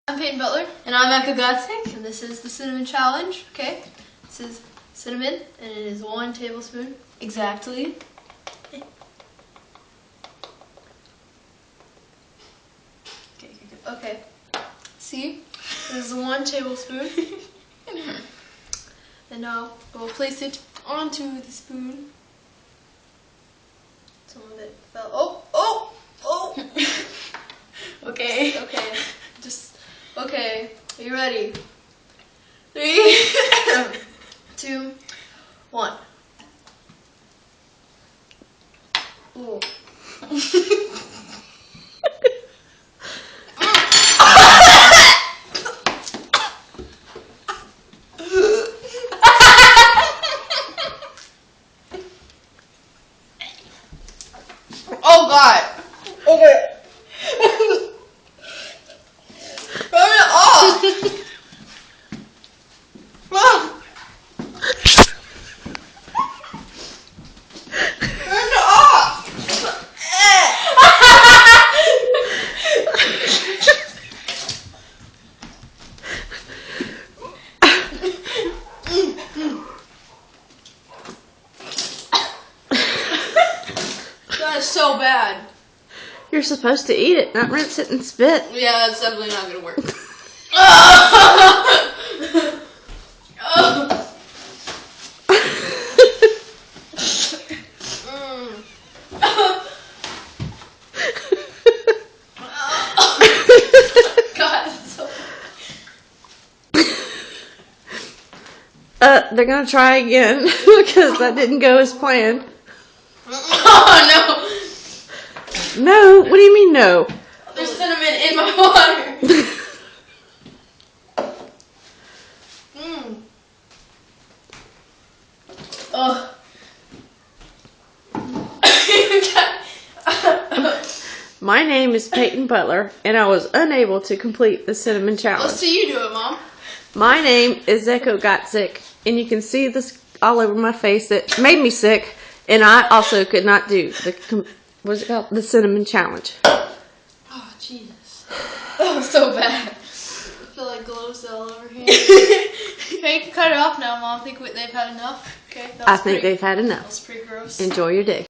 I'm Peyton Butler. And I'm Echo Godsink. And this is the Cinnamon Challenge, okay? This is cinnamon, and it is 1 tablespoon. Exactly. Okay. See? This is 1 tablespoon. And now we'll place it onto the spoon. Some of it fell. Oh! Okay. Okay. Okay. Are you ready? 3, 2, 1. Ooh. Oh God! Okay. Turn it off! Turn it off! That is so bad. You're supposed to eat it, not rinse it and spit. Yeah, that's definitely not gonna work. God, it's so They're gonna try again because that didn't go as planned. Oh No, what do you mean no? no! There's cinnamon in my water. Ugh. My name is Peyton Butler, and I was unable to complete the cinnamon challenge. Let's see you do it, Mom. My name is Echo Godsink, and you can see this all over my face that made me sick, and I also could not do the what's it called? The cinnamon challenge. Oh, Jesus. That was so bad. I feel like glow's all over here. Okay, you can cut it off now, Mom. I think they've had enough. Okay, I think they've had enough. That was pretty gross. Enjoy your day.